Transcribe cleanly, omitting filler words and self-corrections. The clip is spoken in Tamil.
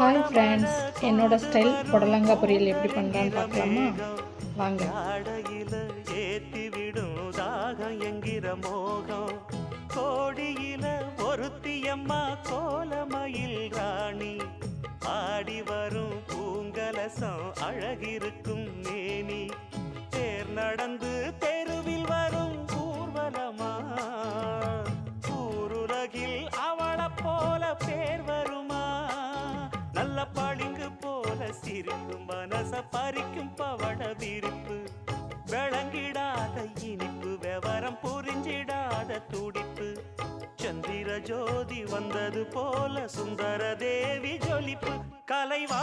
ஹாய் ஃப்ரெண்ட்ஸ், என்னோட ஸ்டைல் புடலங்காய் பொரியல் எப்படி பண்ணுறான்னு பார்க்கலாமா? வாங்க. ஏத்திவிடும் தாகம் என்கிற மோகம் கோடியில ஒருத்தியம்மா கோலமயில் ராணி ஆடி வரும் பூங்கலசம் அழகிருக்கும் மேனி தேர் நடந்து தெருவில் வரும் ஊர்வலமா ஊருலகில் அவளை போல பேர் வருமா நல்ல பளிங்கு போல சிரிக்கும் மனச பறிக்கும் பவள விரிப்பு விளங்கிடாத இனிப்பு விவரம் புரிஞ்சிடாத துடிப்பு சந்திர ஜோதி வந்தது போல சுந்தர தேவி ஜொலிப்பு கலைவா